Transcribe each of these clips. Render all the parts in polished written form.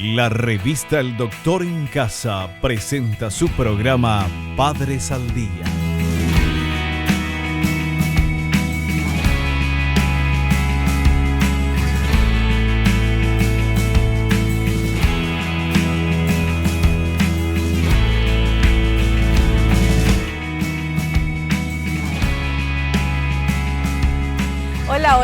La revista El Doctor en Casa presenta su programa Padres al Día.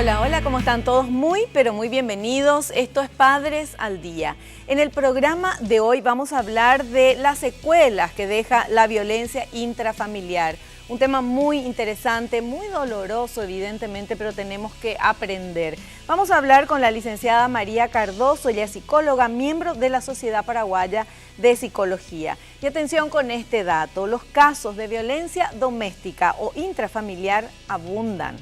Hola, ¿cómo están todos? Muy, pero muy bienvenidos. Esto es Padres al Día. En el programa de hoy vamos a hablar de las secuelas que deja la violencia intrafamiliar. Un tema muy interesante, muy doloroso evidentemente, pero tenemos que aprender. Vamos a hablar con la licenciada María Cardoso, ella es psicóloga, miembro de la Sociedad Paraguaya de Psicología. Y atención con este dato, los casos de violencia doméstica o intrafamiliar abundan.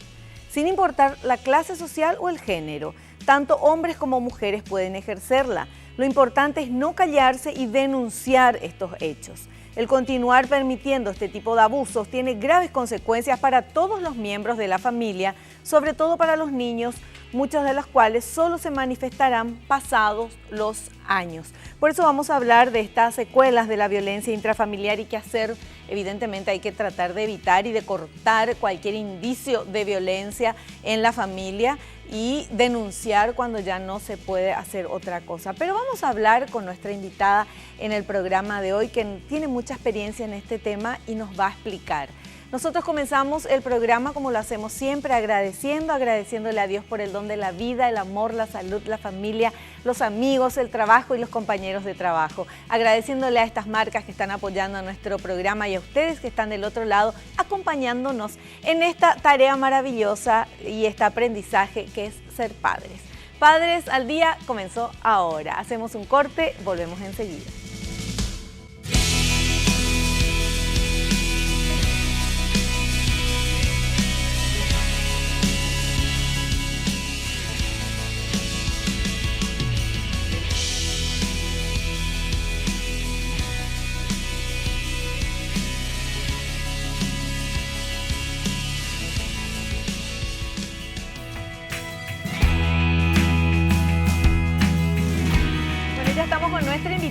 Sin importar la clase social o el género, tanto hombres como mujeres pueden ejercerla. Lo importante es no callarse y denunciar estos hechos. El continuar permitiendo este tipo de abusos tiene graves consecuencias para todos los miembros de la familia, sobre todo para los niños, muchos de los cuales solo se manifestarán pasados los años. Por eso vamos a hablar de estas secuelas de la violencia intrafamiliar y qué hacer. Evidentemente hay que tratar de evitar y de cortar cualquier indicio de violencia en la familia y denunciar cuando ya no se puede hacer otra cosa. Pero vamos a hablar con nuestra invitada en el programa de hoy, que tiene mucha experiencia en este tema y nos va a explicar. Nosotros comenzamos el programa como lo hacemos siempre, agradeciéndole a Dios por el don de la vida, el amor, la salud, la familia, los amigos, el trabajo y los compañeros de trabajo. Agradeciéndole a estas marcas que están apoyando a nuestro programa y a ustedes que están del otro lado acompañándonos en esta tarea maravillosa y este aprendizaje que es ser padres. Padres al Día comenzó ahora. Hacemos un corte, volvemos enseguida.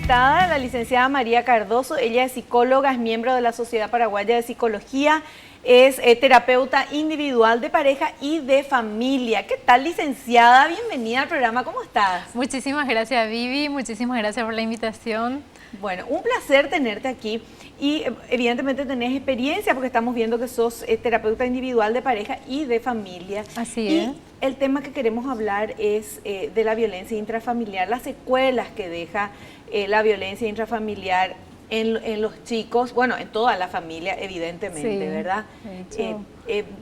La licenciada María Cardoso, ella es psicóloga, es miembro de la Sociedad Paraguaya de Psicología, es terapeuta individual de pareja y de familia. ¿Qué tal, licenciada? Bienvenida al programa, ¿cómo estás? Muchísimas gracias, Vivi, muchísimas gracias por la invitación. Bueno, un placer tenerte aquí y evidentemente tenés experiencia porque estamos viendo que sos terapeuta individual de pareja y de familia. Así es. El tema que queremos hablar es de la violencia intrafamiliar, las secuelas que deja la violencia intrafamiliar en los chicos, bueno, en toda la familia, evidentemente, sí, ¿verdad?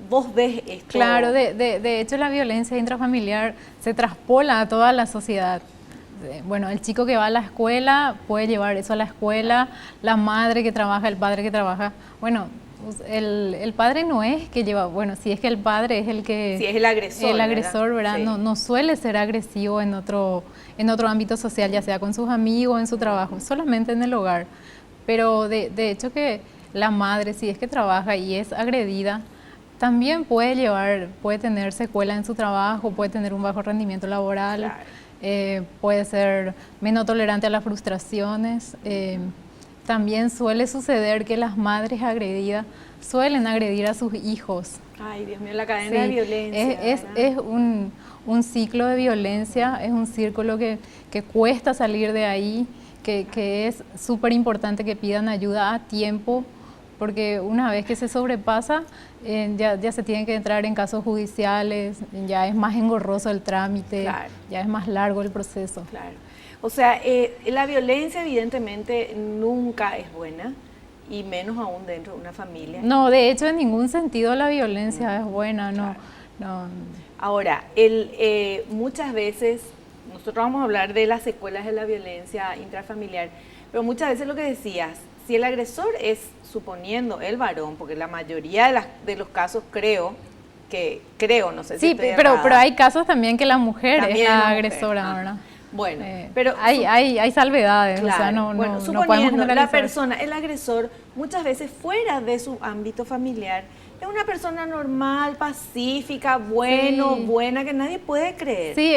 ¿Vos ves esto? Claro, de hecho la violencia intrafamiliar se traspola a toda la sociedad. Bueno, el chico que va a la escuela puede llevar eso a la escuela, la madre que trabaja, el padre que trabaja. Bueno, el padre no es que lleva, bueno, si es que el padre es el que... Si es el agresor. El agresor, ¿verdad? Sí. No suele ser agresivo en otro ámbito social, ya sea con sus amigos, en su trabajo, solamente en el hogar. Pero de hecho que la madre, si es que trabaja y es agredida, también puede tener secuela en su trabajo, puede tener un bajo rendimiento laboral. Claro. Puede ser menos tolerante a las frustraciones. También suele suceder que las madres agredidas suelen agredir a sus hijos. Ay, Dios mío, la cadena de violencia. Es un ciclo de violencia, es un círculo que cuesta salir de ahí, que es súper importante que pidan ayuda a tiempo, porque una vez que se sobrepasa, ya se tiene que entrar en casos judiciales, ya es más engorroso el trámite, claro, ya es más largo el proceso. Claro. O sea, la violencia evidentemente nunca es buena, y menos aún dentro de una familia. No, de hecho en ningún sentido la violencia es buena, no. Claro. No. Ahora, muchas veces, nosotros vamos a hablar de las secuelas de la violencia intrafamiliar, pero muchas veces lo que decías, si el agresor es, suponiendo, el varón, porque la mayoría de los casos creo, no sé si sí, estoy pero errada. hay casos también que la mujer también es la agresora, ¿verdad? Bueno, pero hay salvedades, claro, o sea, no podemos suponiendo generalizar. la persona, el agresor, muchas veces fuera de su ámbito familiar, es una persona normal, pacífica, buena, que nadie puede creer. Sí,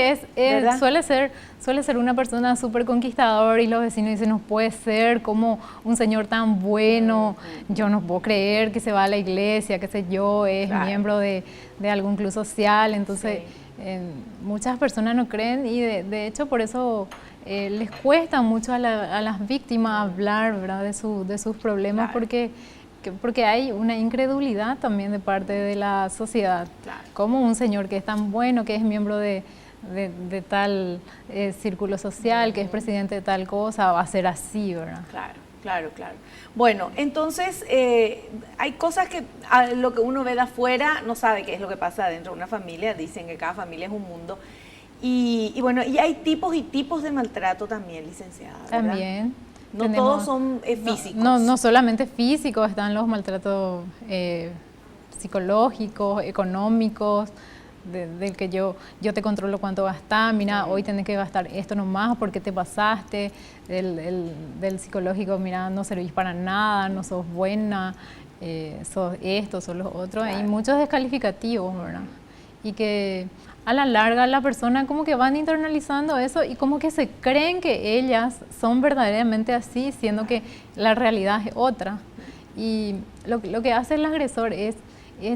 suele ser una persona súper conquistadora y los vecinos dicen, no puede ser, como un señor tan bueno, yo no puedo creer que se va a la iglesia, qué sé yo, es miembro de algún club social, entonces muchas personas no creen y de hecho por eso les cuesta mucho a las víctimas hablar, ¿verdad?, de sus problemas, porque hay una incredulidad también de parte de la sociedad. Claro. Como un señor que es tan bueno, que es miembro de tal círculo social, que es presidente de tal cosa, va a ser así, ¿verdad? Claro. Bueno, entonces hay cosas que lo que uno ve de afuera no sabe qué es lo que pasa dentro de una familia. Dicen que cada familia es un mundo. Y bueno, y hay tipos y tipos de maltrato también, licenciada, ¿verdad? También. No todos son físicos. No solamente físicos, están los maltratos psicológicos, económicos, del que yo te controlo cuánto gastás, mira, hoy tenés que gastar esto nomás porque te pasaste, del psicológico, mira, no servís para nada, no sos buena, sos esto, sos los otros, hay muchos descalificativos, ¿verdad? Y que a la larga la persona como que van internalizando eso y como que se creen que ellas son verdaderamente así, siendo que la realidad es otra. Y lo que hace el agresor es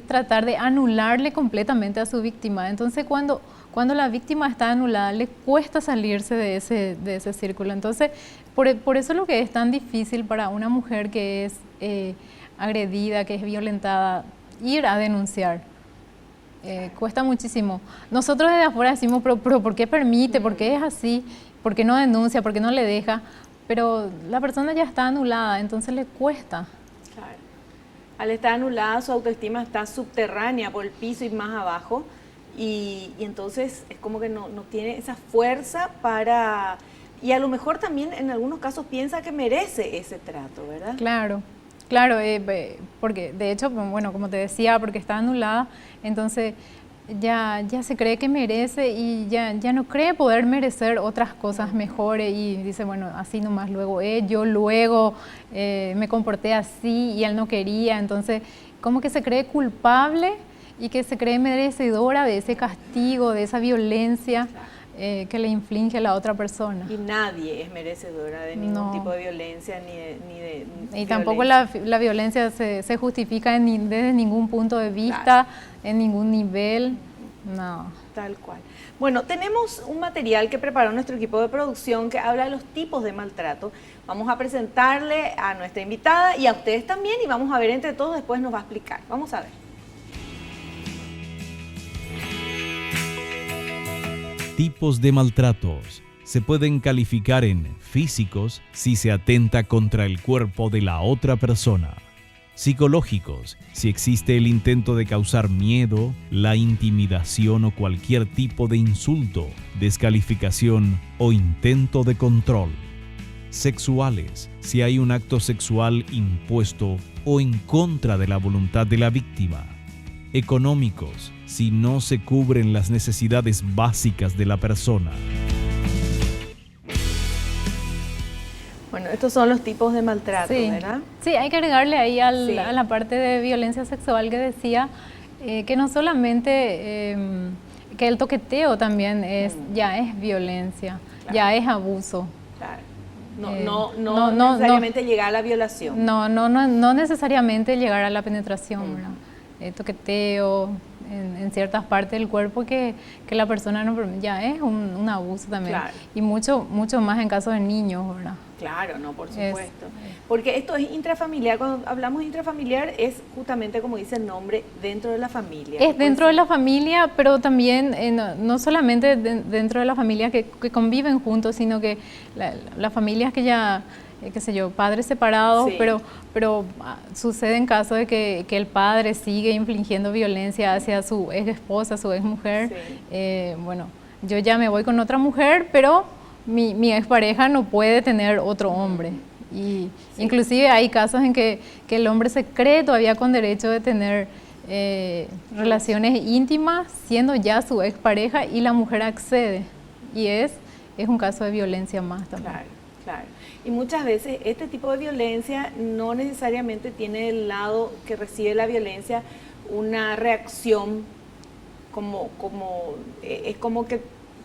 tratar de anularle completamente a su víctima. Entonces cuando la víctima está anulada, le cuesta salirse de ese círculo. Entonces por eso lo que es tan difícil para una mujer que es agredida, que es violentada, ir a denunciar. Cuesta muchísimo. Nosotros desde afuera decimos, pero ¿por qué permite? ¿Por qué es así? ¿Por qué no denuncia? ¿Por qué no le deja? Pero la persona ya está anulada, entonces le cuesta. Claro. Al estar anulada, su autoestima está subterránea por el piso y más abajo. Y entonces es como que no tiene esa fuerza para... Y a lo mejor también en algunos casos piensa que merece ese trato, ¿verdad? Claro, porque de hecho, bueno, como te decía, porque está anulada, entonces ya se cree que merece y ya no cree poder merecer otras cosas mejores y dice, bueno, así nomás luego yo luego me comporté así y él no quería, entonces como que se cree culpable y que se cree merecedora de ese castigo, de esa violencia. Que le inflige a la otra persona. Y nadie es merecedora de ningún tipo de violencia ni de y tampoco la violencia se justifica desde ningún punto de vista, en ningún nivel, no. Tal cual. Bueno, tenemos un material que preparó nuestro equipo de producción que habla de los tipos de maltrato. Vamos a presentarle a nuestra invitada y a ustedes también y vamos a ver entre todos, después nos va a explicar. Vamos a ver. Tipos de maltratos. Se pueden calificar en físicos si se atenta contra el cuerpo de la otra persona. Psicológicos si existe el intento de causar miedo, la intimidación o cualquier tipo de insulto, descalificación o intento de control. Sexuales si hay un acto sexual impuesto o en contra de la voluntad de la víctima. Económicos si no se cubren las necesidades básicas de la persona. Bueno, estos son los tipos de maltrato, ¿verdad? Sí, hay que agregarle ahí a la parte de violencia sexual que decía que no solamente que el toqueteo también ya es violencia, ya es abuso. Claro. No necesariamente llegar a la violación. No necesariamente llegar a la penetración, ¿verdad? Toqueteo en ciertas partes del cuerpo que la persona no permite, ya es un abuso también. Claro. Y mucho más en casos de niños, ¿verdad? Claro, no, por supuesto. Porque esto es intrafamiliar. Cuando hablamos de intrafamiliar es justamente, como dice el nombre, dentro de la familia. Es dentro de la familia, pero también no solamente dentro de la familia que conviven juntos, sino que las familias que ya, qué sé yo, padres separados, pero sucede en caso de que el padre sigue infligiendo violencia hacia su ex esposa, su ex mujer. Bueno, yo ya me voy con otra mujer, pero mi expareja no puede tener otro hombre. Y inclusive hay casos en que el hombre se cree todavía con derecho de tener relaciones íntimas siendo ya su expareja y la mujer accede. Y es es un caso de violencia más también. Claro, claro. Y muchas veces este tipo de violencia no necesariamente tiene el lado que recibe la violencia una reacción es como que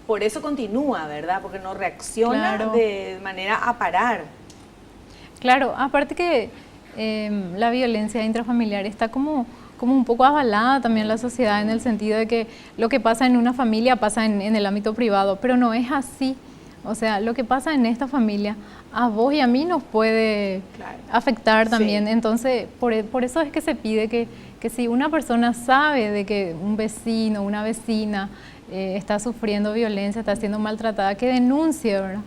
por eso continúa, ¿verdad? Porque no reacciona de manera a parar. Claro, aparte que la violencia intrafamiliar está como un poco avalada también en la sociedad, en el sentido de que lo que pasa en una familia pasa en el ámbito privado, pero no es así. O sea, lo que pasa en esta familia a vos y a mí nos puede afectar también. Sí. Entonces, por eso es que se pide que si una persona sabe de que un vecino, una vecina está sufriendo violencia, está siendo maltratada, que denuncie, ¿verdad?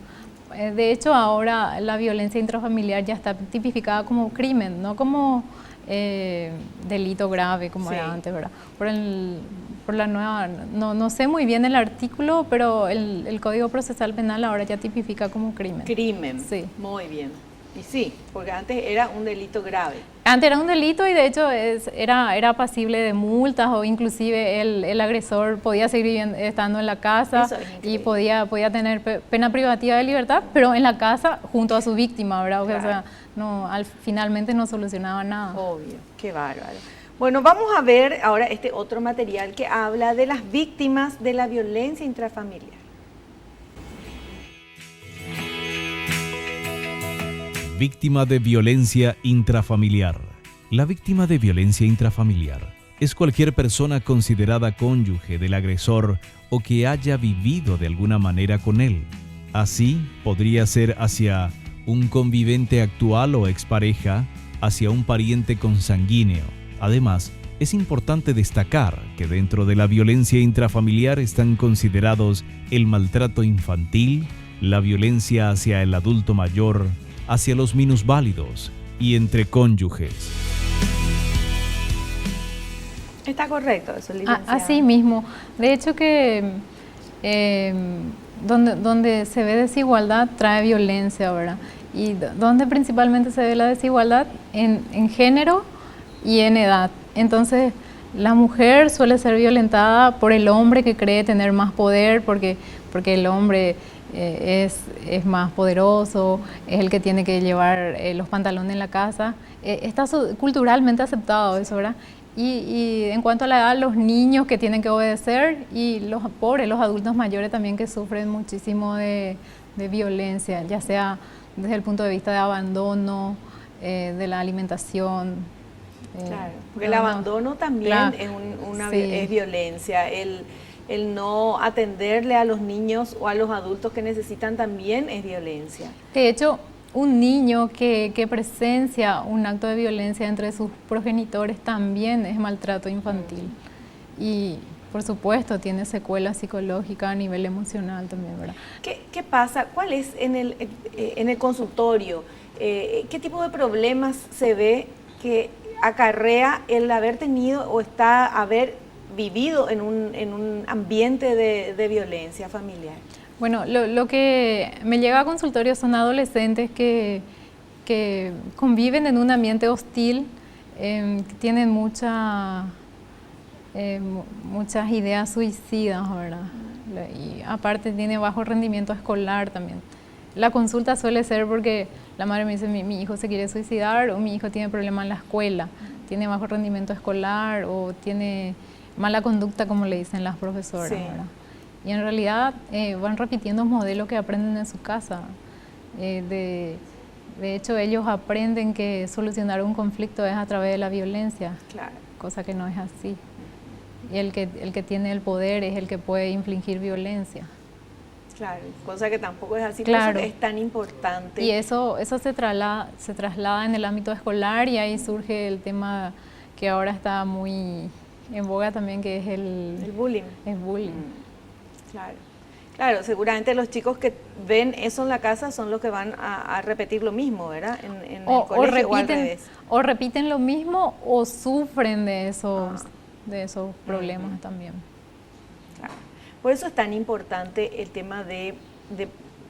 De hecho, ahora la violencia intrafamiliar ya está tipificada como crimen, no como delito grave como era antes, ¿verdad? Por la nueva, no sé muy bien el artículo, pero el Código Procesal Penal ahora ya tipifica como crimen. Crimen, sí. Muy bien. Y sí, porque antes era un delito grave. Antes era un delito y de hecho era pasible de multas, o inclusive el agresor podía seguir estando en la casa y podía tener pena privativa de libertad, pero en la casa junto a su víctima, ¿verdad? Claro. O sea, finalmente no solucionaba nada. Obvio, qué bárbaro. Bueno, vamos a ver ahora este otro material que habla de las víctimas de la violencia intrafamiliar. Víctima de violencia intrafamiliar. La víctima de violencia intrafamiliar es cualquier persona considerada cónyuge del agresor o que haya vivido de alguna manera con él. Así, podría ser hacia un convivente actual o expareja, hacia un pariente consanguíneo. Además, es importante destacar que dentro de la violencia intrafamiliar están considerados el maltrato infantil, la violencia hacia el adulto mayor, hacia los minusválidos y entre cónyuges. Está correcto eso, licenciada. Así mismo. De hecho que donde se ve desigualdad trae violencia, ¿verdad? Y donde principalmente se ve la desigualdad en género y en edad. Entonces, la mujer suele ser violentada por el hombre que cree tener más poder, porque el hombre es más poderoso, es el que tiene que llevar los pantalones en la casa. Está culturalmente aceptado eso, ¿verdad? Y en cuanto a la edad, los niños que tienen que obedecer y los pobres, los adultos mayores también que sufren muchísimo de violencia, ya sea desde el punto de vista de abandono, de la alimentación. Claro, porque el abandono también es violencia. El no atenderle a los niños o a los adultos que necesitan también es violencia. De hecho, un niño que presencia un acto de violencia entre sus progenitores también es maltrato infantil. Y, por supuesto, tiene secuelas psicológicas a nivel emocional también, ¿verdad? ¿Qué pasa? ¿Cuál es en el consultorio? ¿Qué tipo de problemas se ve que acarrea el haber tenido o haber vivido en un ambiente de violencia familiar? Bueno, lo que me llega a consultorio son adolescentes que conviven en un ambiente hostil, que tienen muchas ideas suicidas, ¿verdad? Y aparte tiene bajo rendimiento escolar también. La consulta suele ser porque la madre me dice, mi hijo se quiere suicidar, o mi hijo tiene problemas en la escuela, tiene bajo rendimiento escolar o tiene mala conducta, como le dicen las profesoras, ¿verdad? Y en realidad van repitiendo modelos que aprenden en su casa. De hecho, ellos aprenden que solucionar un conflicto es a través de la violencia, cosa que no es así. Y el que tiene el poder es el que puede infligir violencia. Claro, cosa que tampoco es así, claro. Por eso es tan importante. Y eso se traslada en el ámbito escolar, y ahí surge el tema que ahora está muy en boga también, que es el bullying. El bullying. Claro, seguramente los chicos que ven eso en la casa son los que van a repetir lo mismo, ¿verdad? En el colegio o al revés. O repiten lo mismo o sufren de esos problemas también. Claro. Por eso es tan importante el tema de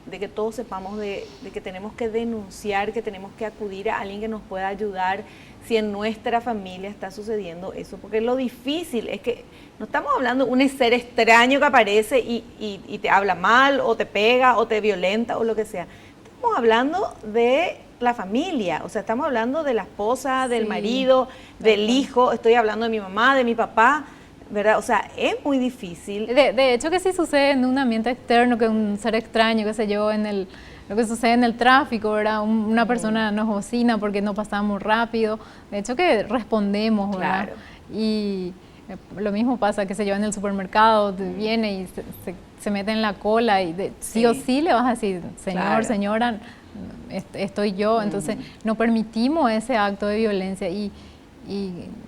de que todos sepamos de que tenemos que denunciar, que tenemos que acudir a alguien que nos pueda ayudar si en nuestra familia está sucediendo eso, porque lo difícil es que no estamos hablando de un ser extraño que aparece y te habla mal o te pega o te violenta o lo que sea. Estamos hablando de la familia, o sea, estamos hablando de la esposa, del marido, del hijo, estoy hablando de mi mamá, de mi papá, ¿verdad? O sea, es muy difícil. De hecho que si sucede en un ambiente externo, que un ser extraño, qué sé yo, lo que sucede en el tráfico, ¿verdad? Una persona nos bocina porque no pasamos rápido, de hecho que respondemos, ¿verdad? Claro. Y lo mismo pasa, qué sé yo, en el supermercado, viene y se mete en la cola y sí o sí le vas a decir, señor, claro, señora, estoy yo. Entonces no permitimos ese acto de violencia y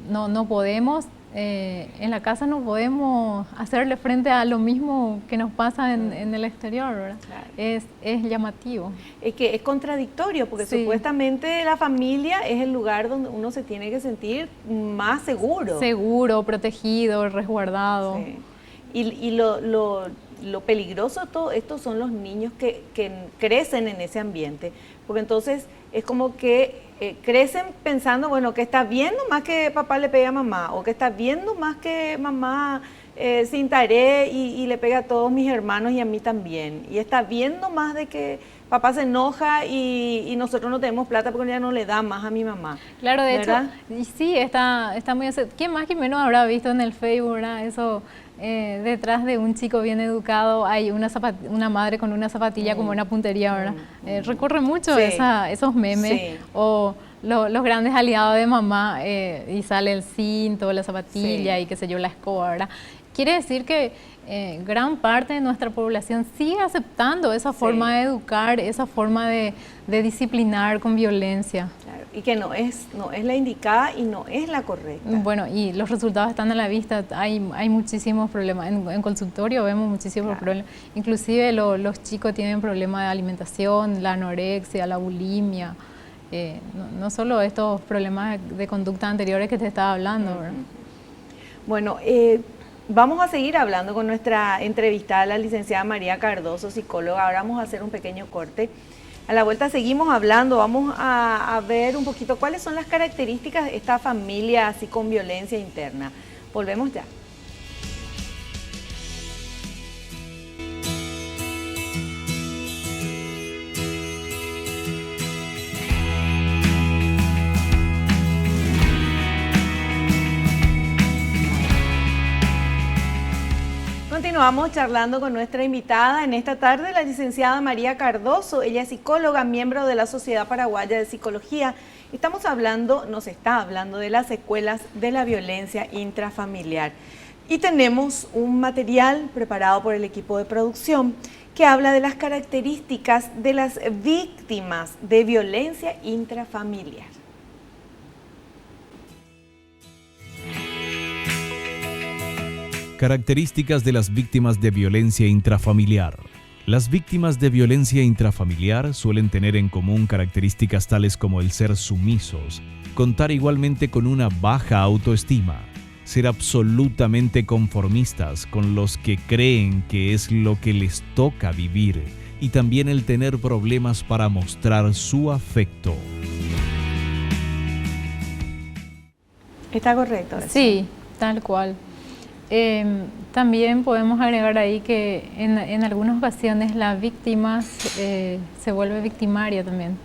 no podemos, en la casa no podemos hacerle frente a lo mismo que nos pasa en el exterior, ¿verdad? Claro. Es llamativo. Es que es contradictorio, porque supuestamente la familia es el lugar donde uno se tiene que sentir más seguro. Seguro, protegido, resguardado. Sí. Y lo peligroso de todo esto son los niños que crecen en ese ambiente, porque entonces es como que crecen pensando, bueno, que está viendo más que papá le pega a mamá, o que está viendo más que mamá se intare y le pega a todos mis hermanos y a mí también, y está viendo más de que papá se enoja y nosotros no tenemos plata porque ya no le da más a mi mamá. Claro, de ¿verdad? hecho, y sí, está muy... ¿Quién más que menos habrá visto en el Facebook, ¿verdad? Eso, detrás de un chico bien educado hay una madre con una zapatilla como una puntería, ¿verdad? Recorre mucho esos memes, o los grandes aliados de mamá, y sale el cinto, la zapatilla y qué sé yo, la escoba, ¿verdad? Quiere decir que gran parte de nuestra población sigue aceptando esa forma de educar, esa forma de disciplinar con violencia. Claro, y que no es la indicada y no es la correcta. Bueno, y los resultados están a la vista, hay muchísimos problemas. En consultorio vemos muchísimos problemas. Inclusive los chicos tienen problemas de alimentación, la anorexia, la bulimia, no solo estos problemas de conducta anteriores que te estaba hablando, ¿verdad? Bueno, vamos a seguir hablando con nuestra entrevistada, la licenciada María Cardoso, psicóloga. Ahora vamos a hacer un pequeño corte. A la vuelta seguimos hablando, vamos a ver un poquito cuáles son las características de esta familia así con violencia interna. Volvemos ya. Continuamos charlando con nuestra invitada en esta tarde, la licenciada María Cardoso. Ella es psicóloga, miembro de la Sociedad Paraguaya de Psicología. Nos está hablando de las secuelas de la violencia intrafamiliar. Y tenemos un material preparado por el equipo de producción que habla de las características de las víctimas de violencia intrafamiliar. Características de las víctimas de violencia intrafamiliar. Las víctimas de violencia intrafamiliar suelen tener en común características tales como el ser sumisos, contar igualmente con una baja autoestima, ser absolutamente conformistas con los que creen que es lo que les toca vivir y también el tener problemas para mostrar su afecto. ¿Está correcto eso? Sí, tal cual. También podemos agregar ahí que en algunas ocasiones la víctima se vuelve victimaria también.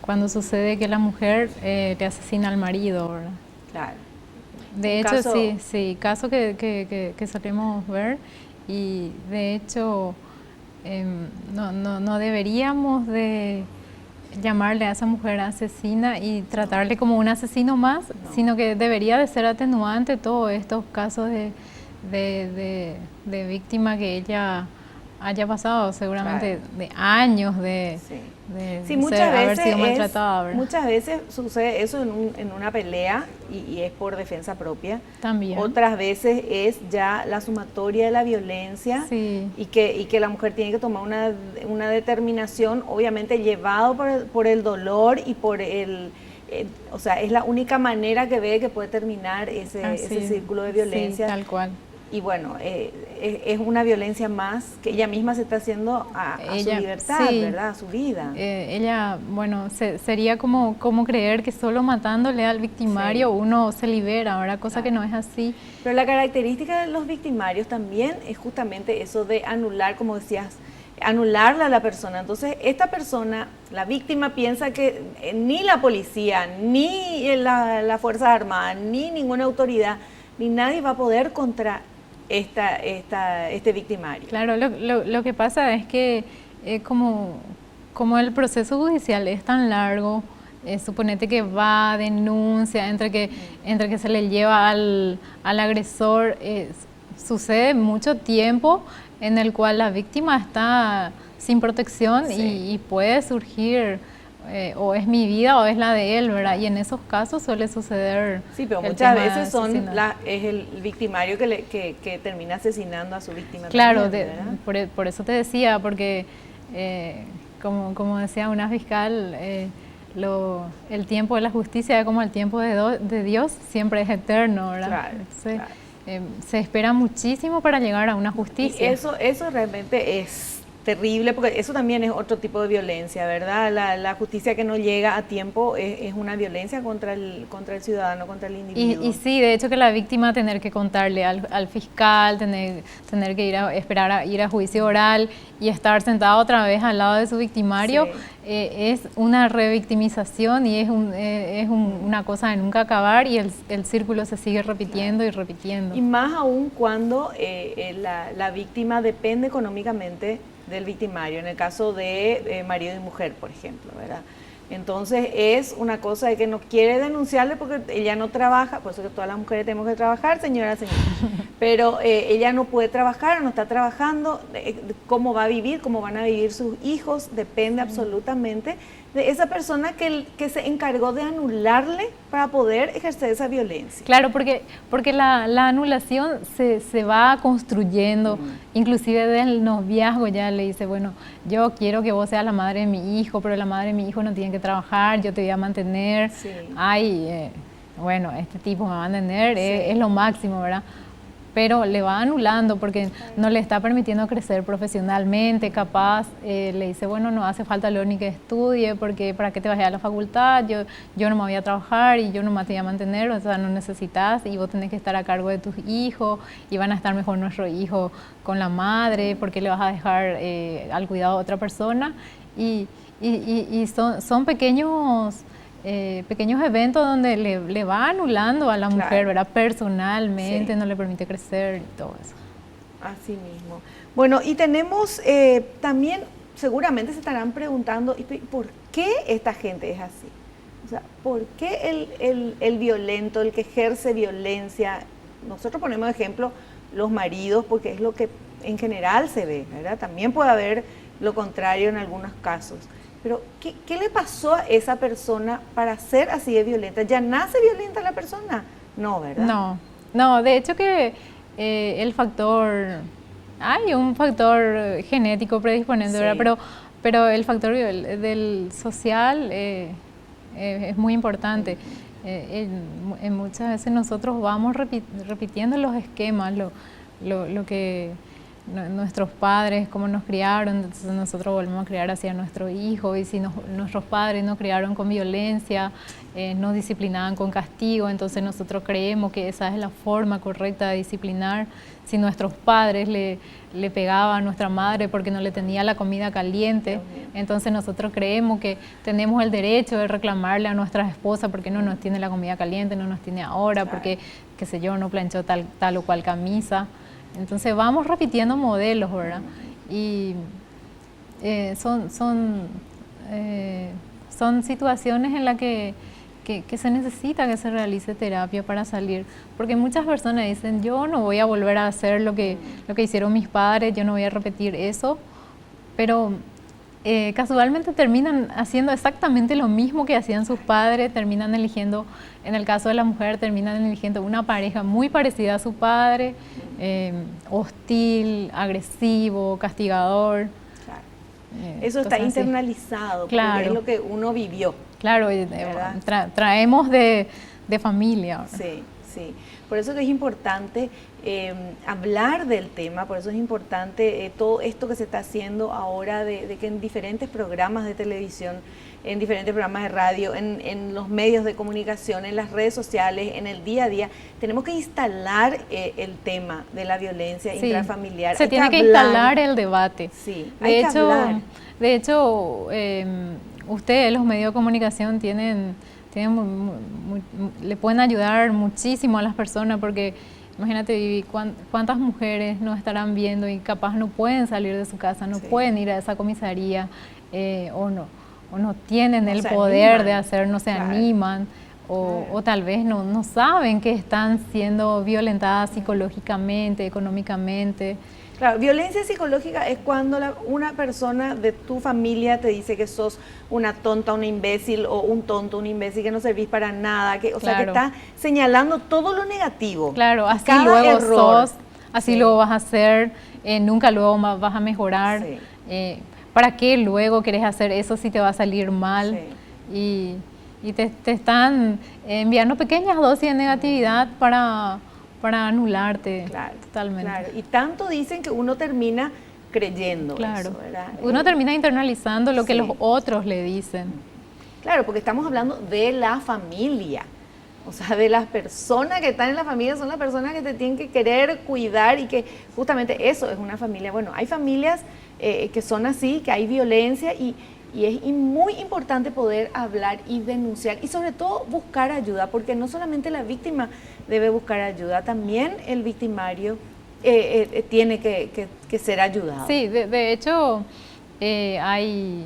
Cuando sucede que la mujer le asesina al marido, ¿verdad? Claro. De hecho, caso que solemos ver, y de hecho no deberíamos de llamarle a esa mujer asesina y tratarle como un asesino más, sino que debería de ser atenuante todos estos casos de víctima que ella haya pasado seguramente de años de haber sido maltratada, ¿verdad? Muchas veces sucede eso en una pelea y es por defensa propia. También. Otras veces es ya la sumatoria de la violencia y que la mujer tiene que tomar una determinación, obviamente llevado por el dolor y por o sea, es la única manera que ve que puede terminar ese círculo de violencia. Sí, tal cual. y bueno, es una violencia más que ella misma se está haciendo a su libertad, sí, ¿verdad? A su vida. Ella, bueno, sería como creer que solo matándole al victimario uno se libera, ¿verdad? Cosa que no es así. Pero la característica de los victimarios también es justamente eso de anular, como decías, anularla a la persona. Entonces, esta persona, la víctima, piensa que ni la policía, ni la Fuerza Armada, ni ninguna autoridad, ni nadie va a poder contra este victimario. Claro, lo que pasa es que como el proceso judicial es tan largo, suponete que va, denuncia, entre que se le lleva al agresor, sucede mucho tiempo en el cual la víctima está sin protección y puede surgir o es mi vida o es la de él, ¿verdad? Y en esos casos suele suceder. Sí, pero muchas veces es el victimario que termina asesinando a su víctima. Claro, por eso te decía, porque como decía una fiscal, el tiempo de la justicia, como el tiempo de Dios, siempre es eterno, ¿verdad? Claro, entonces, se espera muchísimo para llegar a una justicia. Y eso realmente es terrible, porque eso también es otro tipo de violencia, ¿verdad? La justicia que no llega a tiempo es una violencia contra el ciudadano, contra el individuo. Y sí, de hecho que la víctima tener que contarle al fiscal, tener que esperar a ir a juicio oral y estar sentado otra vez al lado de su victimario, es una revictimización y es una cosa de nunca acabar, y el círculo se sigue repitiendo y repitiendo. Y más aún cuando la víctima depende económicamente del victimario, en el caso de marido y mujer, por ejemplo, ¿verdad? Entonces es una cosa de que no quiere denunciarle porque ella no trabaja, por eso que todas las mujeres tenemos que trabajar, señora, pero ella no puede trabajar, no está trabajando, cómo va a vivir, cómo van a vivir sus hijos, depende absolutamente de esa persona que se encargó de anularle para poder ejercer esa violencia. Claro, porque la anulación se va construyendo, inclusive del noviazgo ya le dice, bueno, yo quiero que vos seas la madre de mi hijo, pero la madre de mi hijo no tiene que trabajar, yo te voy a mantener, bueno, este tipo me va a mantener, es lo máximo, ¿verdad? Pero le va anulando porque no le está permitiendo crecer profesionalmente, capaz, le dice, bueno, no hace falta lo ni que estudie, porque ¿para qué te vas a ir a la facultad? Yo no me voy a trabajar y yo no me te voy a mantener, o sea, no necesitas, y vos tenés que estar a cargo de tus hijos, y van a estar mejor nuestros hijos con la madre, porque le vas a dejar al cuidado de otra persona, y son pequeños eventos donde le va anulando a la mujer, ¿verdad? Personalmente, no le permite crecer y todo eso. Así mismo. Bueno, y tenemos también, seguramente se estarán preguntando, ¿por qué esta gente es así? O sea, ¿por qué el violento, el que ejerce violencia? Nosotros ponemos de ejemplo los maridos, porque es lo que en general se ve, ¿verdad? También puede haber lo contrario en algunos casos. Pero, ¿qué le pasó a esa persona para ser así de violenta? ¿Ya nace violenta la persona? No, ¿verdad? No, de hecho que hay un factor genético predisponente, ¿verdad? Pero el factor del social es muy importante. Muchas veces nosotros vamos repitiendo los esquemas, lo que nuestros padres, cómo nos criaron, entonces nosotros volvemos a criar hacia nuestro hijo, y si nuestros padres nos criaron con violencia, nos disciplinaban con castigo, entonces nosotros creemos que esa es la forma correcta de disciplinar. Si nuestros padres le pegaban a nuestra madre porque no le tenía la comida caliente, entonces nosotros creemos que tenemos el derecho de reclamarle a nuestras esposas porque no nos tiene la comida caliente, no nos tiene ahora, porque, qué sé yo, no planchó tal o cual camisa. Entonces vamos repitiendo modelos, ¿verdad? Y son situaciones en las que se necesita que se realice terapia para salir. Porque muchas personas dicen, yo no voy a volver a hacer lo que hicieron mis padres, yo no voy a repetir eso. Pero casualmente terminan haciendo exactamente lo mismo que hacían sus padres, terminan eligiendo, en el caso de la mujer, terminan eligiendo una pareja muy parecida a su padre, hostil, agresivo, castigador. Claro. Eso está internalizado, claro, porque es lo que uno vivió. Claro, traemos de familia. Sí, Sí, por eso que es importante hablar del tema, por eso es importante todo esto que se está haciendo ahora de que en diferentes programas de televisión, en diferentes programas de radio, en los medios de comunicación, en las redes sociales, en el día a día, tenemos que instalar el tema de la violencia intrafamiliar. Se tiene que instalar el debate. Sí, hay que hablar. De hecho, ustedes, los medios de comunicación, le pueden ayudar muchísimo a las personas, porque imagínate, Vivi, cuántas mujeres nos estarán viendo y capaz no pueden salir de su casa, no pueden ir a esa comisaría o no tienen el poder de hacer, no se animan, o tal vez no saben que están siendo violentadas psicológicamente, económicamente. Claro, violencia psicológica es cuando una persona de tu familia te dice que sos una tonta, una imbécil, o un tonto, un imbécil, que no servís para nada, que sea, que está señalando todo lo negativo. Claro, así luego sos, así luego vas a hacer, nunca luego vas a mejorar. ¿Para qué luego querés hacer eso si te va a salir mal? Y te están enviando pequeñas dosis de negatividad para anularte totalmente. Claro, y tanto dicen que uno termina creyendo eso, ¿verdad? Uno termina internalizando lo que los otros le dicen. Claro, porque estamos hablando de la familia. O sea, de las personas que están en la familia, son las personas que te tienen que querer, cuidar, y que justamente eso es una familia. Bueno, hay familias que son así, que hay violencia, y es muy importante poder hablar y denunciar, y sobre todo buscar ayuda, porque no solamente la víctima debe buscar ayuda, también el victimario tiene que ser ayudado. Sí, de hecho hay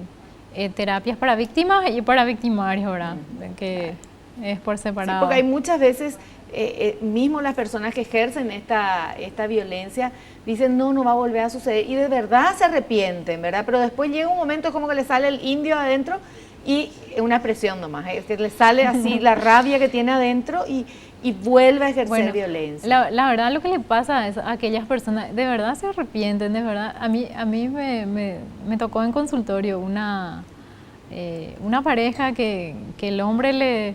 terapias para víctimas y para victimarios, ¿verdad? Que es por separado. Sí, porque hay muchas veces, mismo las personas que ejercen esta violencia dicen no va a volver a suceder, y de verdad se arrepienten, ¿verdad? Pero después llega un momento, es como que le sale el indio adentro, y una presión nomás, es que le sale así la rabia que tiene adentro, y vuelve a ejercer violencia. La verdad, lo que le pasa es a aquellas personas, de verdad se arrepienten, de verdad. A mí me tocó en consultorio una pareja que el hombre le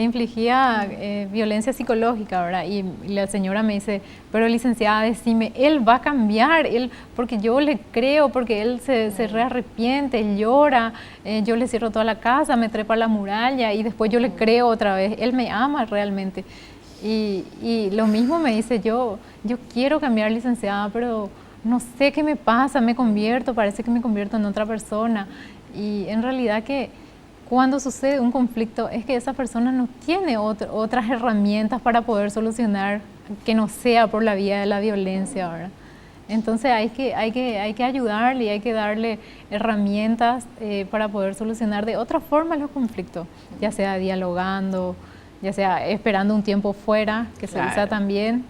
infligía violencia psicológica, ¿verdad? Y la señora me dice, pero licenciada, decime, él va a cambiar, porque yo le creo, porque él se rearrepiente, él llora, yo le cierro toda la casa, me trepa a la muralla, y después yo le creo otra vez, él me ama realmente. Y lo mismo me dice, yo quiero cambiar, licenciada, pero no sé qué me pasa, parece que me convierto en otra persona. Y en realidad que cuando sucede un conflicto es que esa persona no tiene otras herramientas para poder solucionar, que no sea por la vía de la violencia, ¿verdad? Entonces hay que ayudarle, y hay que darle herramientas para poder solucionar de otra forma los conflictos, ya sea dialogando, ya sea esperando un tiempo fuera, que se usa también.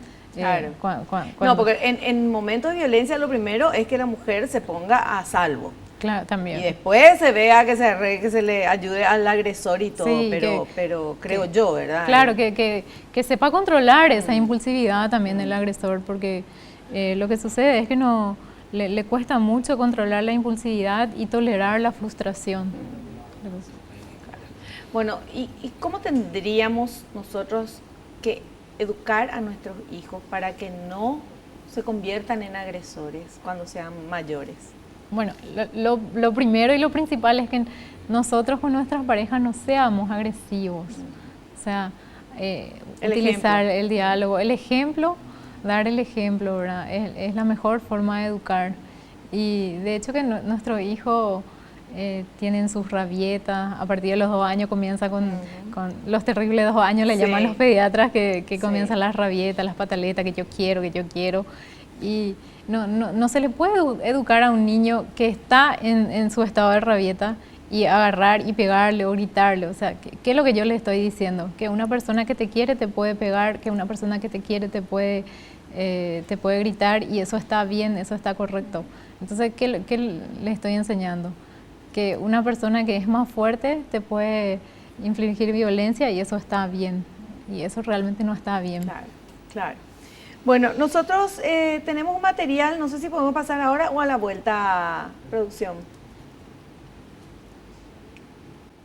No, porque en momentos de violencia lo primero es que la mujer se ponga a salvo. Claro, también. Y después se vea que se le ayude al agresor y todo, sí, pero creo yo, ¿verdad? Claro, que sepa controlar esa impulsividad también del agresor, porque lo que sucede es que no le cuesta mucho controlar la impulsividad y tolerar la frustración. Bueno, ¿y cómo tendríamos nosotros que educar a nuestros hijos para que no se conviertan en agresores cuando sean mayores? Bueno, lo primero y lo principal es que nosotros con nuestras parejas no seamos agresivos. O sea, utilizar el diálogo, el ejemplo, dar el ejemplo, ¿verdad? Es la mejor forma de educar. Y de hecho que nuestro hijo tienen sus rabietas, a partir de los 2 años comienza con los terribles 2 años, le llaman los pediatras, que comienzan las rabietas, las pataletas, que yo quiero. Y no se le puede educar a un niño que está en su estado de rabieta y agarrar y pegarle o gritarle. O sea, ¿qué es lo que yo le estoy diciendo? Que una persona que te quiere te puede pegar, que una persona que te quiere te puede gritar, y eso está bien, eso está correcto. Entonces, ¿qué le estoy enseñando? Que una persona que es más fuerte te puede infligir violencia, y eso está bien, y eso realmente no está bien. Claro. Bueno, nosotros tenemos un material, no sé si podemos pasar ahora o a la vuelta, producción.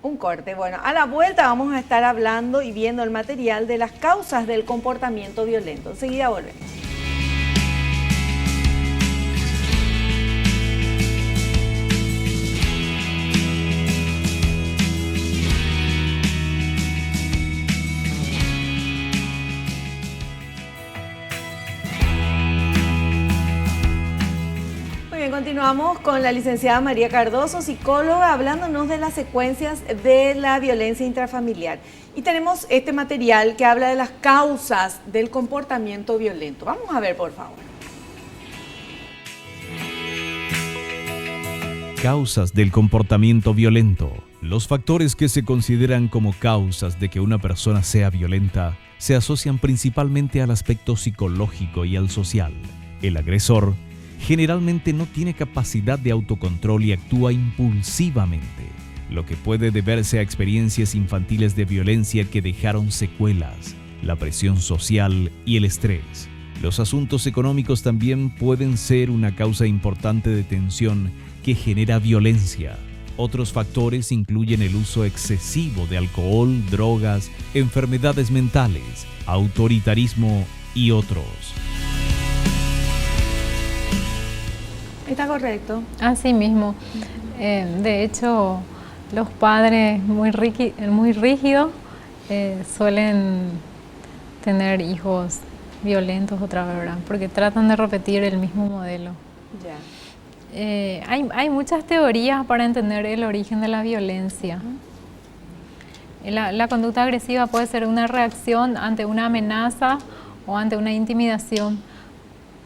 Un corte. Bueno, a la vuelta vamos a estar hablando y viendo el material de las causas del comportamiento violento. Enseguida volvemos. Continuamos con la licenciada María Cardoso, psicóloga, hablándonos de las secuencias de la violencia intrafamiliar. Y tenemos este material que habla de las causas del comportamiento violento. Vamos a ver, por favor. Causas del comportamiento violento. Los factores que se consideran como causas de que una persona sea violenta se asocian principalmente al aspecto psicológico y al social. El agresor generalmente no tiene capacidad de autocontrol y actúa impulsivamente, lo que puede deberse a experiencias infantiles de violencia que dejaron secuelas, la presión social y el estrés. Los asuntos económicos también pueden ser una causa importante de tensión que genera violencia. Otros factores incluyen el uso excesivo de alcohol, drogas, enfermedades mentales, autoritarismo y otros. Está correcto. Así mismo. De hecho, los padres muy rígidos suelen tener hijos violentos otra vez, ¿verdad? Porque tratan de repetir el mismo modelo. Ya. Hay muchas teorías para entender el origen de la violencia. La conducta agresiva puede ser una reacción ante una amenaza o ante una intimidación,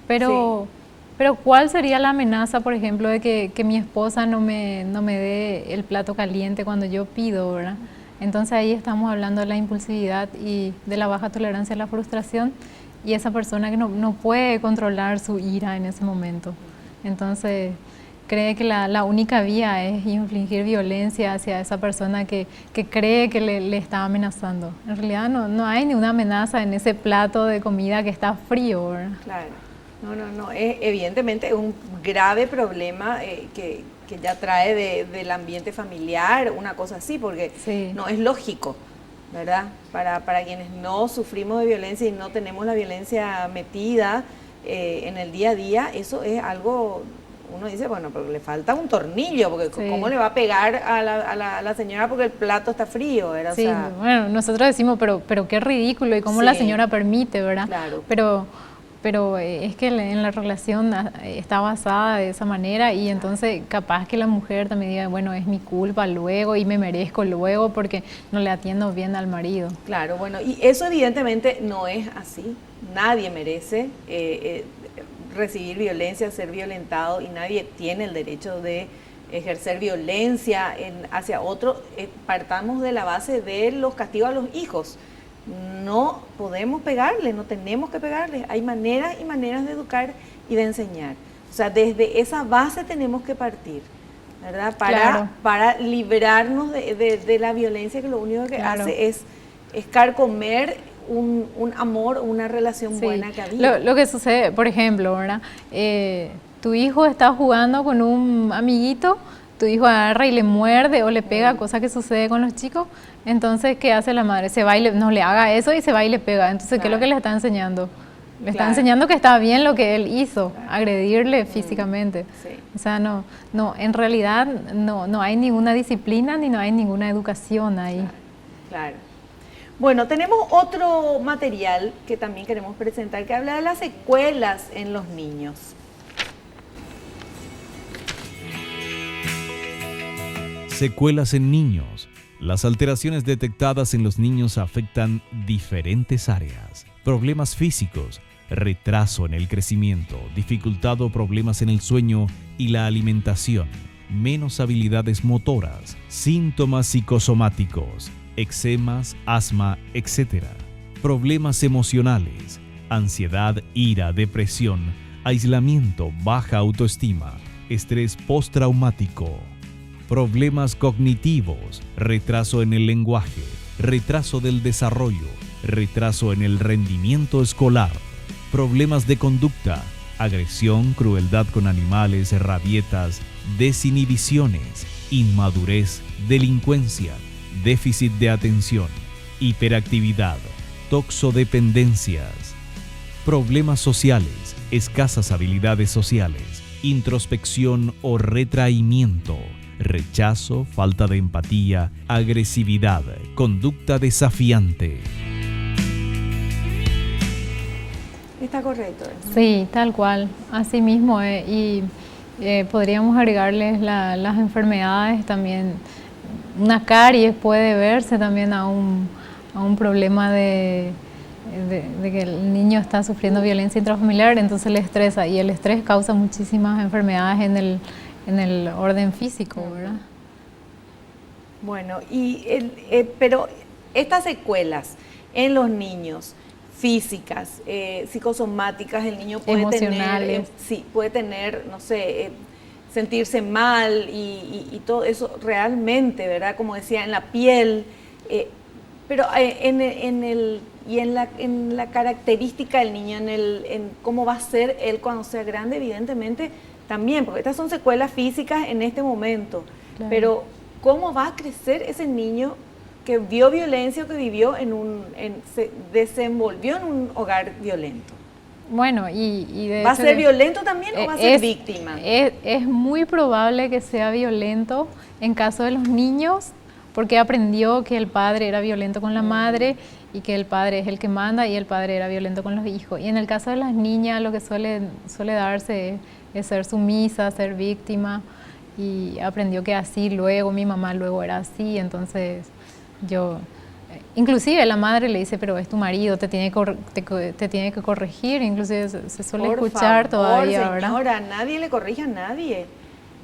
pero... Sí. Pero ¿cuál sería la amenaza, por ejemplo, de que mi esposa no me dé el plato caliente cuando yo pido, ¿verdad? Entonces ahí estamos hablando de la impulsividad y de la baja tolerancia a la frustración y esa persona que no puede controlar su ira en ese momento. Entonces cree que la única vía es infligir violencia hacia esa persona que cree que le está amenazando. En realidad no hay ninguna amenaza en ese plato de comida que está frío, ¿verdad? Claro. No, evidentemente es un grave problema que ya trae del ambiente familiar, una cosa así, porque sí. No es lógico, ¿verdad? Para quienes no sufrimos de violencia y no tenemos la violencia metida en el día a día, eso es algo, uno dice, bueno, pero le falta un tornillo, porque sí. ¿Cómo le va a pegar a la señora porque el plato está frío, ¿verdad? Sí, o sea, bueno, nosotros decimos, pero qué ridículo, y cómo sí. La señora permite, ¿verdad? Claro. Pero es que en la relación está basada de esa manera y entonces capaz que la mujer también diga, bueno, es mi culpa luego y me merezco luego porque no le atiendo bien al marido. Claro, bueno, y eso evidentemente no es así. Nadie merece recibir violencia, ser violentado, y nadie tiene el derecho de ejercer violencia hacia otro. Partamos de la base de los castigos a los hijos. No podemos pegarle, no tenemos que pegarle. Hay maneras y maneras de educar y de enseñar. O sea, desde esa base tenemos que partir, ¿verdad? Para librarnos de la violencia, que lo único que hace es carcomer un amor, una relación buena que había. Lo que sucede, por ejemplo, ¿verdad? Tu hijo está jugando con un amiguito, tu hijo agarra y le muerde o le pega, cosa que sucede con los chicos. Entonces, ¿qué hace la madre? Se va y no le haga eso y se va y le pega. Entonces, ¿qué es lo que le está enseñando? Le está enseñando que está bien lo que él hizo, agredirle físicamente. Sí. O sea, no, en realidad no hay ninguna disciplina ni no hay ninguna educación ahí. Claro. Bueno, tenemos otro material que también queremos presentar que habla de las secuelas en los niños. Secuelas en niños. Las alteraciones detectadas en los niños afectan diferentes áreas. Problemas físicos, retraso en el crecimiento, dificultad o problemas en el sueño y la alimentación, menos habilidades motoras, síntomas psicosomáticos, eczemas, asma, etc. Problemas emocionales, ansiedad, ira, depresión, aislamiento, baja autoestima, estrés postraumático. Problemas cognitivos, retraso en el lenguaje, retraso del desarrollo, retraso en el rendimiento escolar, problemas de conducta, agresión, crueldad con animales, rabietas, desinhibiciones, inmadurez, delincuencia, déficit de atención, hiperactividad, toxodependencias, problemas sociales, escasas habilidades sociales, introspección o retraimiento, rechazo, falta de empatía, agresividad, conducta desafiante. ¿Está correcto? Sí, tal cual, así mismo. Podríamos agregarles las enfermedades también. Una caries puede verse también a un problema de que el niño está sufriendo violencia intrafamiliar, entonces le estresa, y el estrés causa muchísimas enfermedades en el orden físico, ¿verdad? Bueno, pero estas secuelas en los niños, físicas, psicosomáticas, el niño puede emocionales. puede tener, no sé, sentirse mal y todo eso realmente, ¿verdad? Como decía, en la piel, pero en la característica del niño, en cómo va a ser él cuando sea grande, evidentemente también, porque estas son secuelas físicas en este momento, claro. Pero ¿cómo va a crecer ese niño que vio violencia o que vivió se desenvolvió en un hogar violento? Bueno, y de ¿Va a ser violento también o va a ser víctima? Es muy probable que sea violento en caso de los niños, porque aprendió que el padre era violento con la madre y que el padre es el que manda y el padre era violento con los hijos. Y en el caso de las niñas lo que suele darse es ser sumisa, ser víctima, y aprendió que así luego, mi mamá luego era así, entonces inclusive la madre le dice, pero es tu marido, te tiene que corregir, inclusive se suele escuchar todavía, ¿verdad? Señora, nadie le corrige a nadie.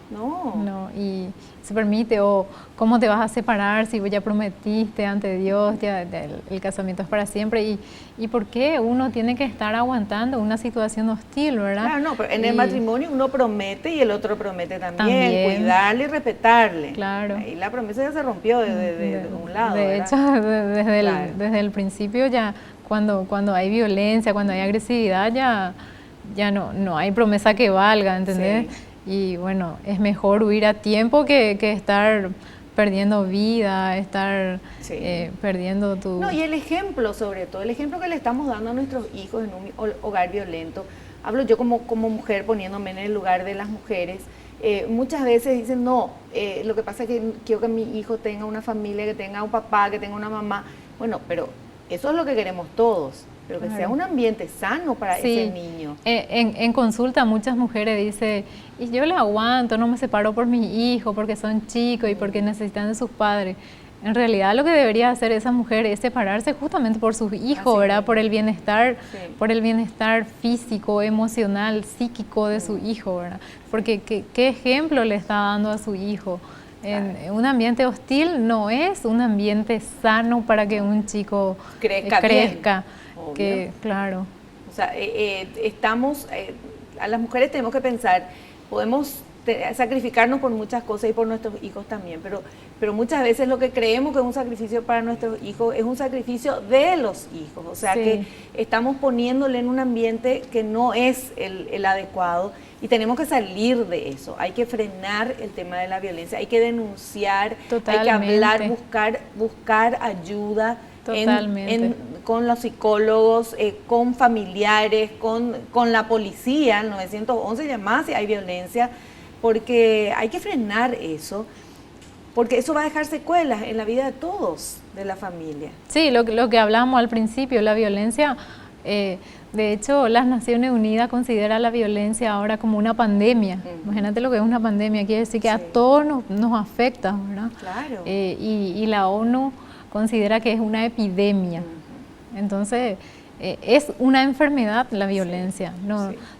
No, y se permite, o cómo te vas a separar si ya prometiste ante Dios, el casamiento es para siempre, y por qué uno tiene que estar aguantando una situación hostil, ¿verdad? Claro, no, pero en el matrimonio uno promete y el otro promete también. Cuidarle y respetarle. Claro. Y la promesa ya se rompió de un lado, de ¿verdad? Hecho, desde el principio ya, cuando hay violencia, cuando hay agresividad, ya no hay promesa que valga, ¿entendés? Sí. Y bueno, es mejor huir a tiempo que estar perdiendo vida, estar perdiendo tu... No, y el ejemplo, sobre todo, el ejemplo que le estamos dando a nuestros hijos en un hogar violento. Hablo yo como mujer, poniéndome en el lugar de las mujeres. Muchas veces dicen, no, lo que pasa es que quiero que mi hijo tenga una familia, que tenga un papá, que tenga una mamá. Bueno, pero eso es lo que queremos todos. Pero que sea un ambiente sano para ese niño. En consulta muchas mujeres dicen, y yo le aguanto, no me separo por mis hijos, porque son chicos y porque necesitan de sus padres. En realidad lo que debería hacer esa mujer es separarse justamente por sus hijos, ¿verdad? Por el bienestar, por el bienestar físico, emocional, psíquico de su hijo, ¿verdad? Porque ¿qué ejemplo le está dando a su hijo? Un ambiente hostil no es un ambiente sano para que un chico crezca. Claro. O sea, a las mujeres tenemos que pensar, podemos sacrificarnos por muchas cosas y por nuestros hijos también, pero muchas veces lo que creemos que es un sacrificio para nuestros hijos es un sacrificio de los hijos, o sea que estamos poniéndole en un ambiente que no es el adecuado y tenemos que salir de eso. Hay que frenar el tema de la violencia, hay que denunciar, totalmente. Hay que hablar, buscar ayuda. Totalmente. Con los psicólogos, con familiares, con la policía, el 911 llamadas si hay violencia, porque hay que frenar eso, porque eso va a dejar secuelas en la vida de todos, de la familia. Sí, lo que hablamos al principio, la violencia, de hecho las Naciones Unidas consideran la violencia ahora como una pandemia. Imagínate lo que es una pandemia, quiere decir que a todos nos afecta, ¿verdad? Claro. Y la ONU considera que es una epidemia. Entonces, es una enfermedad la violencia.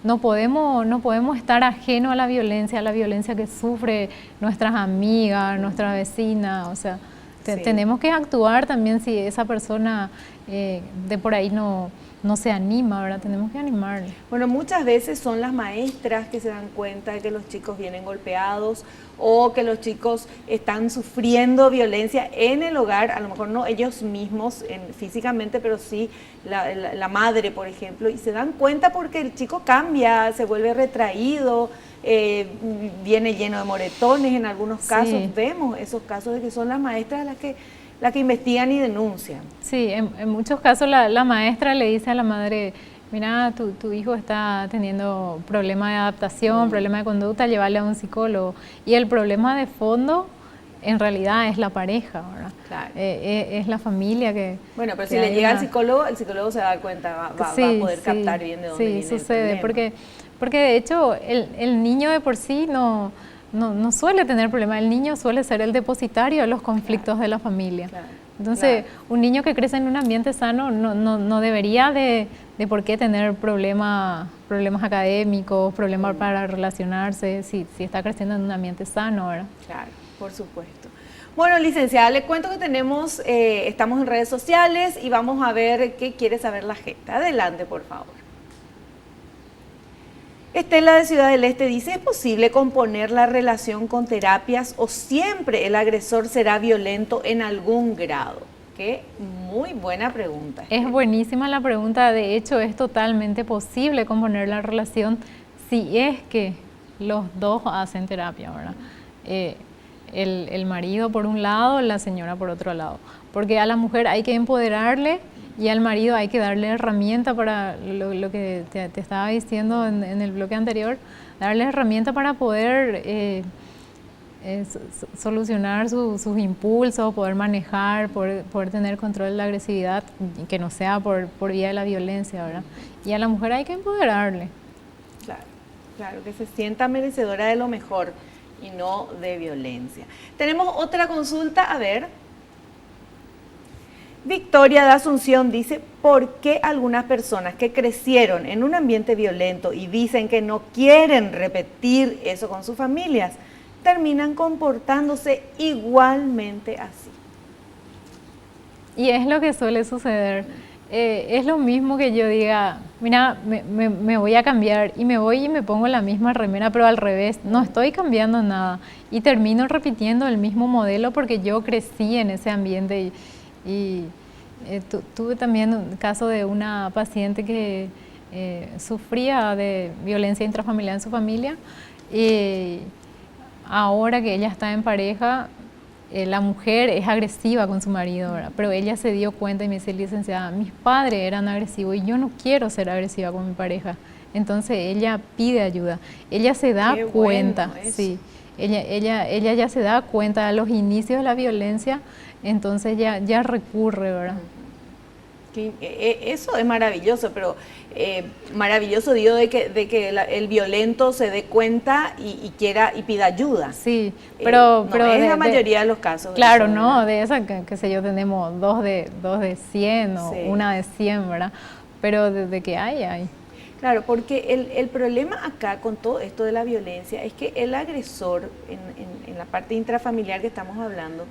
No podemos estar ajenos a la violencia que sufre nuestras amigas, nuestras vecinas. O sea, tenemos que actuar también si esa persona de por ahí no se anima, ¿verdad? Tenemos que animarle. Bueno, muchas veces son las maestras que se dan cuenta de que los chicos vienen golpeados o que los chicos están sufriendo violencia en el hogar, a lo mejor no ellos mismos físicamente, pero sí la madre, por ejemplo, y se dan cuenta porque el chico cambia, se vuelve retraído, viene lleno de moretones, en algunos casos Sí. vemos esos casos de que son las maestras las que investigan y denuncian. Sí, en muchos casos la maestra le dice a la madre, mira, tu hijo está teniendo problema de adaptación, problema de conducta, llévale a un psicólogo. Y el problema de fondo, en realidad, es la pareja, ¿verdad? Claro. Es la familia que... Bueno, pero que si le hay llega una- el psicólogo se va a dar cuenta, va a Sí, poder sí, captar bien de dónde sí, viene sucede, el problema. porque de hecho el niño de por sí no suele tener problemas, el niño suele ser el depositario de los conflictos de la familia. Claro, Entonces, claro. un niño que crece en un ambiente sano no debería de por qué tener problemas académicos, problemas para relacionarse, si está creciendo en un ambiente sano, ¿verdad? Claro, por supuesto. Bueno, licenciada, le cuento que estamos en redes sociales y vamos a ver qué quiere saber la gente. Adelante, por favor. Estela de Ciudad del Este dice, ¿es posible componer la relación con terapias o siempre el agresor será violento en algún grado? Qué muy buena pregunta. Es buenísima la pregunta, de hecho es totalmente posible componer la relación si es que los dos hacen terapia, ¿verdad? El marido por un lado, la señora por otro lado, porque a la mujer hay que empoderarle y al marido hay que darle herramienta para lo que te estaba diciendo en el bloque anterior, darle herramienta para poder solucionar sus impulsos, poder manejar, poder tener control de la agresividad, que no sea por vía de la violencia, ¿verdad? Y a la mujer hay que empoderarle. Claro, claro, que se sienta merecedora de lo mejor y no de violencia. Tenemos otra consulta, a ver. Victoria de Asunción dice, ¿por qué algunas personas que crecieron en un ambiente violento y dicen que no quieren repetir eso con sus familias, terminan comportándose igualmente así? Y es lo que suele suceder. Es lo mismo que yo diga, mira, me voy a cambiar y me voy y me pongo la misma remera, pero al revés, no estoy cambiando nada. Y termino repitiendo el mismo modelo porque yo crecí en ese ambiente y tuve también un caso de una paciente que sufría de violencia intrafamiliar en su familia y ahora que ella está en pareja, la mujer es agresiva con su marido, ¿verdad? Pero ella se dio cuenta y me dice, licenciada, mis padres eran agresivos y yo no quiero ser agresiva con mi pareja. Entonces ella pide ayuda, ella se da cuenta, sí, ella ya se da cuenta a los inicios de la violencia, entonces ya recurre, ¿verdad? Eso es maravilloso, pero maravilloso digo de que el violento se dé cuenta y quiera y pida ayuda. Sí, pero no es la mayoría de los casos. Claro, eso, no, de esa, qué sé yo, tenemos dos de 100 o sí, una de 100, ¿verdad? Pero desde que hay. Claro, porque el problema acá con todo esto de la violencia es que el agresor, en la parte intrafamiliar que estamos hablando,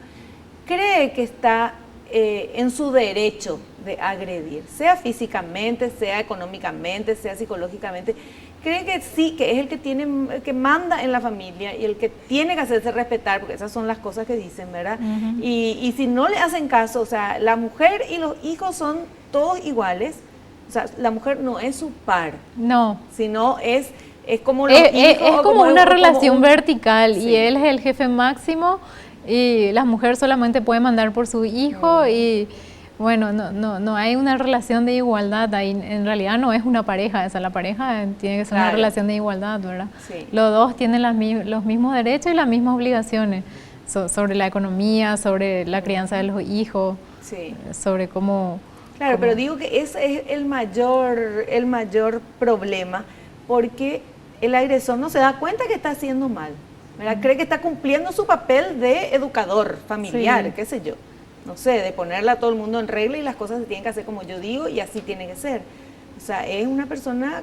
cree que está en su derecho de agredir, sea físicamente, sea económicamente, sea psicológicamente. Cree que sí, que es el que manda en la familia y el que tiene que hacerse respetar, porque esas son las cosas que dicen, ¿verdad? Uh-huh. Y si no le hacen caso, o sea, la mujer y los hijos son todos iguales, o sea, la mujer no es su par, No, sino es como los hijos. Es como una relación vertical sí, y él es el jefe máximo y la mujer solamente puede mandar por su hijo y bueno, no hay una relación de igualdad ahí, en realidad no es una pareja esa, la pareja tiene que ser una relación de igualdad, ¿verdad? Sí. Los dos tienen los mismos derechos y las mismas obligaciones sobre la economía, sobre la crianza de los hijos, sí, sobre cómo... Claro, pero digo que ese es el mayor problema, porque el agresor no se da cuenta que está haciendo mal, ¿verdad? Cree que está cumpliendo su papel de educador familiar, sí, qué sé yo, no sé, de ponerle a todo el mundo en regla y las cosas se tienen que hacer como yo digo y así tiene que ser. O sea, es una persona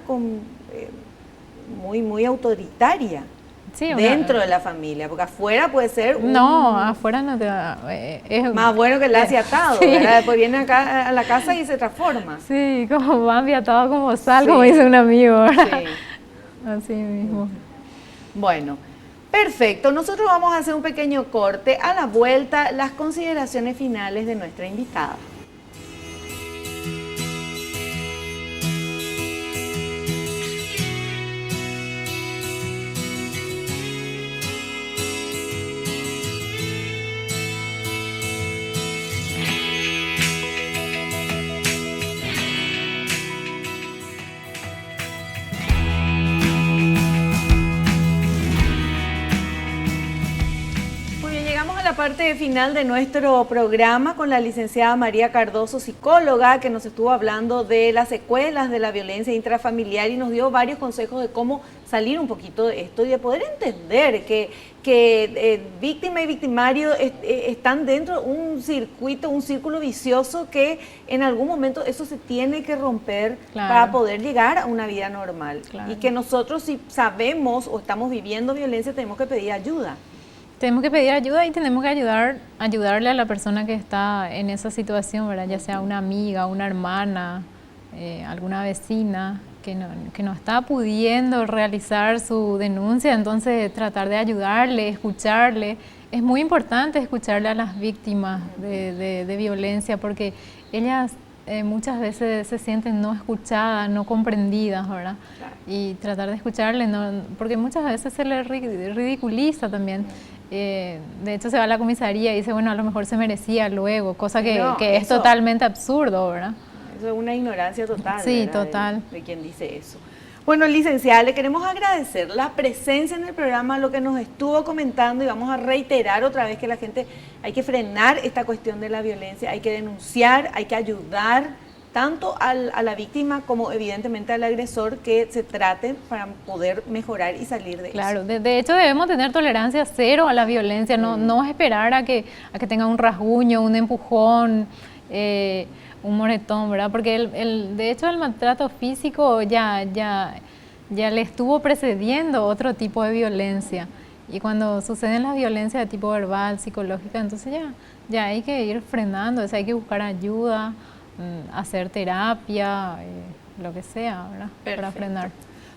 muy autoritaria. Sí, dentro de la familia, porque afuera puede ser no, afuera no te es más bueno que el lazo atado, sí, ¿verdad? Después viene acá a la casa y se transforma. Sí, como Bambi atado como sal, sí, como dice un amigo, ¿verdad? Sí. Así mismo. Bueno, perfecto. Nosotros vamos a hacer un pequeño corte. A la vuelta, las consideraciones finales de nuestra invitada. parte final de nuestro programa con la licenciada María Cardoso, psicóloga, que nos estuvo hablando de las secuelas de la violencia intrafamiliar y nos dio varios consejos de cómo salir un poquito de esto y de poder entender que víctima y victimario están dentro de un circuito, un círculo vicioso que en algún momento eso se tiene que romper para poder llegar a una vida normal. Y que nosotros, si sabemos o estamos viviendo violencia, tenemos que pedir ayuda. Tenemos que pedir ayuda y tenemos que ayudarle a la persona que está en esa situación, ¿verdad? Ya sea una amiga, una hermana, alguna vecina que no está pudiendo realizar su denuncia, entonces tratar de ayudarle, escucharle. Es muy importante escucharle a las víctimas de violencia porque ellas muchas veces se sienten no escuchadas, no comprendidas, ¿verdad? Claro. Y tratar de escucharle, porque muchas veces se les ridiculiza también. De hecho se va a la comisaría y dice, bueno, a lo mejor se merecía luego, cosa que es totalmente absurdo, ¿verdad? Eso es una ignorancia total. Sí, ¿verdad? total. De quien dice eso. Bueno, licenciada, le queremos agradecer la presencia en el programa, lo que nos estuvo comentando y vamos a reiterar otra vez que la gente hay que frenar esta cuestión de la violencia, hay que denunciar, hay que ayudar tanto a la víctima como evidentemente al agresor que se trate para poder mejorar y salir de eso. Claro, de hecho debemos tener tolerancia cero a la violencia, no esperar a que tenga un rasguño, un empujón, un moretón, ¿verdad? Porque de hecho el maltrato físico ya le estuvo precediendo otro tipo de violencia. Y cuando suceden las violencias de tipo verbal, psicológica, entonces ya hay que ir frenando, o sea, hay que buscar ayuda, hacer terapia, lo que sea, ¿verdad? Para frenar.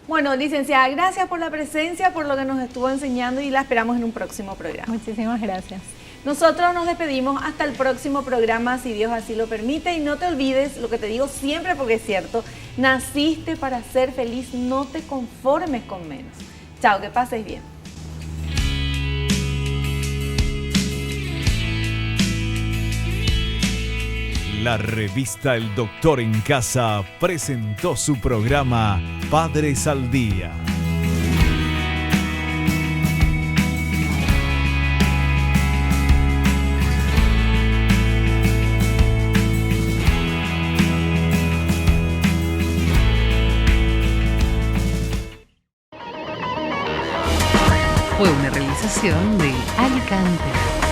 Bueno, licenciada, gracias por la presencia, por lo que nos estuvo enseñando y la esperamos en un próximo programa. Muchísimas gracias. Nosotros nos despedimos hasta el próximo programa, si Dios así lo permite. Y no te olvides lo que te digo siempre porque es cierto, naciste para ser feliz, no te conformes con menos. Chao, que pases bien. La revista El Doctor en Casa presentó su programa Padres al Día. Fue una realización de Alicante.